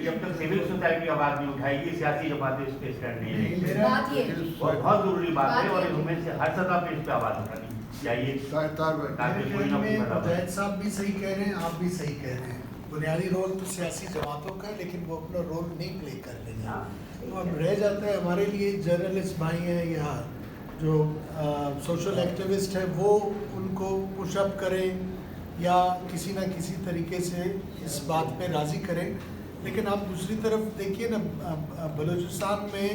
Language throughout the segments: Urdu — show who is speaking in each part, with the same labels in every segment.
Speaker 1: جب تک سول سوسائٹی آواز نہیں اٹھائے گی سیاسی جماعتیں اس پہ اسٹینڈ نہیں لیں گی.
Speaker 2: بات یہ
Speaker 1: بہت ضروری بات ہے اور ان میں سے ہر سطح پہ اس پہ آواز اٹھانی چاہیے تاکہ کوئی نہ کوئی
Speaker 3: مجاہد صاحب بھی صحیح کہہ رہے ہیں, آپ بھی صحیح کہہ رہے ہیں. بنیادی رول تو سیاسی جماعتوں کا ہے لیکن وہ اپنا رول نہیں پلے کر رہے ہیں. تو اب رہ جاتا ہے ہمارے لیے جرنلسٹ بھائی ہیں یا جو سوشل ایکٹیوسٹ ہیں وہ ان کو پش اپ کریں یا کسی نہ کسی طریقے سے اس بات پہ راضی کریں. لیکن آپ دوسری طرف دیکھیے نا, بلوچستان میں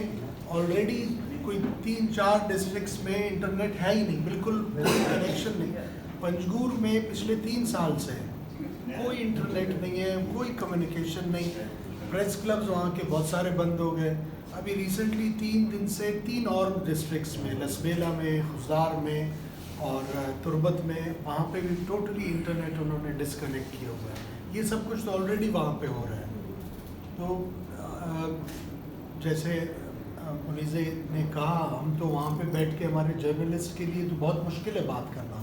Speaker 3: آلریڈی کوئی 3-4 ڈسٹرکٹس میں انٹرنیٹ ہے ہی نہیں, بالکل کنیکشن نہیں. پنجگور میں پچھلے 3 سال سے کوئی انٹرنیٹ نہیں ہے, کوئی کمیونیکیشن نہیں. پریس کلبز وہاں کے بہت سارے بند ہو گئے. ابھی ریسنٹلی 3 دن سے 3 اور ڈسٹرکٹس میں, لسبیلا میں, خزدار میں اور تربت میں, وہاں پہ بھی ٹوٹلی انٹرنیٹ انہوں نے ڈسکنیکٹ کیا ہوا ہے. یہ سب کچھ تو آلریڈی وہاں پہ ہو رہا ہے. تو جیسے منیزے نے کہا, ہم تو وہاں پہ بیٹھ کے ہمارے جرنلسٹ کے لیے تو بہت مشکل ہے بات کرنا.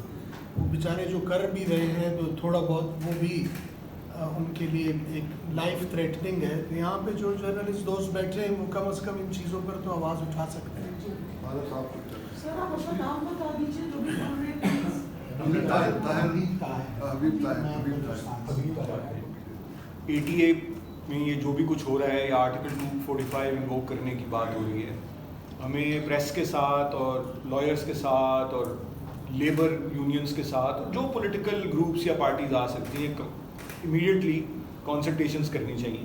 Speaker 3: وہ بیچارے جو کر بھی رہے ہیں تو تھوڑا بہت وہ بھی ان کے لیے ایک لائف تھریٹننگ ہے. یہاں پہ جو جرنلسٹ دوست بیٹھے ہیں وہ کم از کم ان چیزوں پر تو آواز اٹھا سکتے ہیں.
Speaker 2: سر آپ اپنا نام بتا دیجیے جو بھی بول رہے ہیں.
Speaker 4: ATA میں یہ جو بھی کچھ ہو رہا ہے یا آرٹیکل 245 انووک کرنے کی بات ہو رہی ہے, ہمیں پریس کے ساتھ اور لائرس کے ساتھ اور لیبر یونینز کے ساتھ جو پولیٹیکل گروپس یا پارٹیز آ سکتی ہیں امیڈیٹلی کنسلٹیشنز کرنی چاہیے.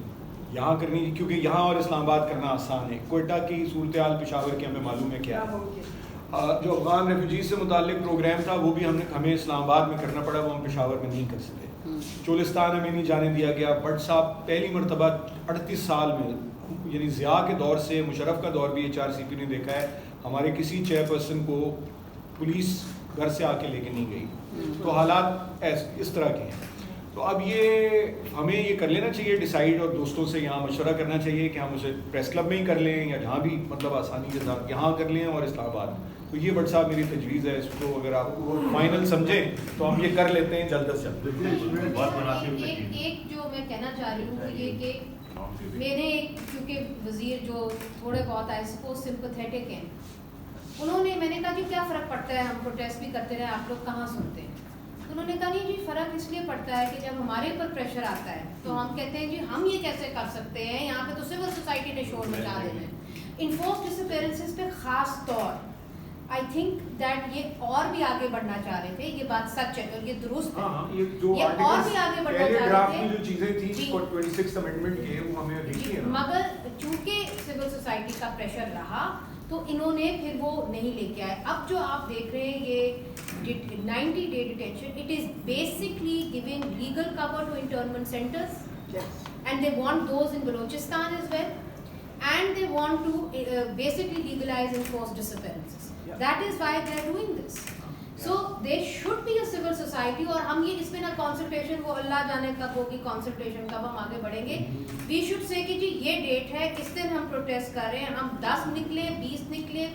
Speaker 4: یہاں کرنی, کیونکہ یہاں اور اسلام آباد کرنا آسان ہے. کوئٹہ کی صورتحال پشاور کی ہمیں معلوم ہے کیا ہے. جو افغان ریفیوجیز سے متعلق پروگرام تھا وہ بھی ہمیں اسلام آباد میں کرنا پڑا, وہ ہم پشاور میں نہیں کر سکے. چولستان ہمیں نہیں جانے دیا گیا. بٹ صاحب پہلی مرتبہ 38 سال میں, یعنی ضیاء کے دور سے مشرف کا دور بھی HRCP نے دیکھا ہے, ہمارے کسی چیئرپرسن کو پولیس گھر سے آ کے لے کے نہیں گئی. تو حالات اس طرح کے ہیں. تو اب یہ ہمیں یہ کر لینا چاہیے ڈیسائیڈ, اور دوستوں سے یہاں مشورہ کرنا چاہیے کہ ہم اسے پریس کلب میں ہی کر لیں یا جہاں بھی مطلب آسانی کے ساتھ یہاں کر لیں اور اسلام آباد. تو یہ بٹ صاحب میری تجویز ہے, اس کو اگر آپ فائنل سمجھیں تو ہم یہ کر لیتے ہیں جلد از جلد.
Speaker 5: ایک جو میں کہنا چاہ رہی ہوں وہ یہ کہ میرے کیونکہ وزیر جو تھوڑے بہت آئی سپوز سمپتھیٹک ہیں, انہوں نے, میں نے کہا جی کیا فرق پڑتا ہے, ہم پروٹیسٹ بھی کرتے رہے, آپ لوگ کہاں سنتے ہیں. انہوں نے کہا نہیں جی فرق اس لیے پڑتا ہے کہ جب ہمارے اوپر پریشر آتا ہے تو ہم کہتے ہیں جی ہم یہ کیسے کر سکتے ہیں, یہاں پہ تو سول سوسائٹی نے شور مچا دینا ہے. انفورس ڈس اپیرنسز پہ خاص طور آئی تھنک دیٹ یہ اور بھی آگے بڑھنا چاہ رہے تھے. یہ بات سچ ہے اور یہ درست ہے, یہ اور بھی آگے بڑھنا چاہ رہے تھے.
Speaker 4: جو چیزیں تھیں 26 امینڈمنٹ کے وہ ہمیں دیکھی ہیں,
Speaker 5: مگر چونکہ سول سوسائٹی کا پریشر رہا تو انہوں نے پھر وہ نہیں لے کے آئے. اب جو آپ دیکھ رہے ہیں یہ 90 day detention, it is basically giving legal cover to internment centers. Yes. And they want those in Balochistan as well. And they want to basically legalize enforced disappearances. Yeah. That is why they are doing this. So there should be a civil society, اور ہم یہ اس میں نا consultation وہ اللہ جانے کب ہوگی consultation, کب ہم آگے بڑھیں گے. We should say کہ جی یہ ڈیٹ ہے, اس دن ہم پروٹیسٹ کر رہے ہیں, ہم 10 نکلے, 20 نکلے,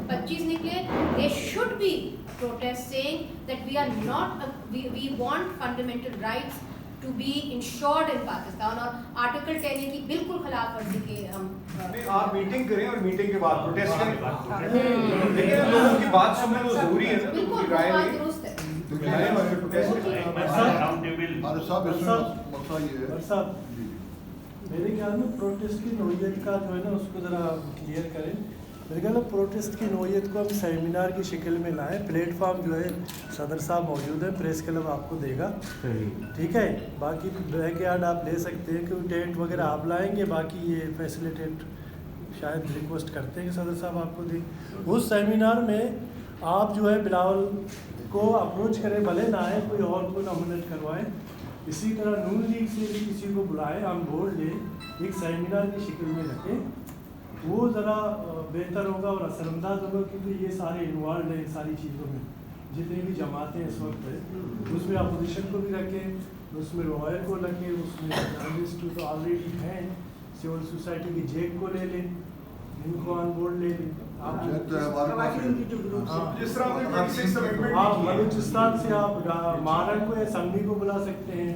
Speaker 5: 25 نکلے. There should be protest saying that we are not, we want fundamental rights to be ensured in Pakistan. اور آرٹیکل 10 کی بالکل خلاف ورزی کے ہم
Speaker 4: آپ میٹنگ کریں اور میٹنگ کے بعد پروٹیسٹ کریں. لیکن لوگوں کی بات سننا وہ ضروری ہے نا,
Speaker 5: بالکل بات درست ہے.
Speaker 6: میرے خیال میں پروٹیسٹ کی نوعیت کا جو ہے نا اس کو ذرا کلیئر کریں. میرے خیال میں پروٹیسٹ کی نوعیت کو ہم سیمینار کی شکل میں لائیں. پلیٹ فارم جو ہے صدر صاحب موجود ہیں, پریس کلب آپ کو دے گا, ٹھیک ہے. باقی بیک یارڈ آپ لے سکتے ہیں, کیونکہ ٹینٹ وغیرہ آپ لائیں گے, باقی یہ فیسلیٹیٹ شاید ریکویسٹ کرتے ہیں کہ صدر صاحب آپ کو دیں. اس سیمینار میں آپ جو ہے بلاول کو اپروچ کریں, بھلے نہ آئے, کوئی اور کو نامنیٹ کروائیں. اسی طرح نون لیگ سے بھی کسی کو بلائیں, ہم بورڈ لیں, ایک سیمینار کی شکل میں رکھیں. وہ ذرا بہتر ہوگا اور اثر انداز ہوگا, کیونکہ یہ سارے انوالوڈ ہیں ساری چیزوں میں, جتنی بھی جماعتیں اس وقت ہیں. اس میں اپوزیشن کو بھی رکھیں, اس میں لوائر کو رکھیں, اس میں جرنلسٹ تو آلریڈی ہیں, سول سوسائٹی کی جیک کو لے لیں, ان کو آن بورڈ لے لیں. آپ
Speaker 4: جس طرح
Speaker 6: آپ بلوچستان سے آپ مہاراشٹر کو اسمبلی کو بلا سکتے ہیں,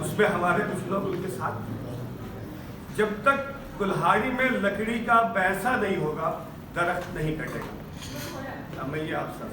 Speaker 7: اس میں ہمارے کچھ لوگ ان کے ساتھ ہیں۔ جب تک کلہاڑی میں لکڑی کا پیسہ نہیں ہوگا درخت نہیں کٹے گا۔ اب میں یہ آپ سے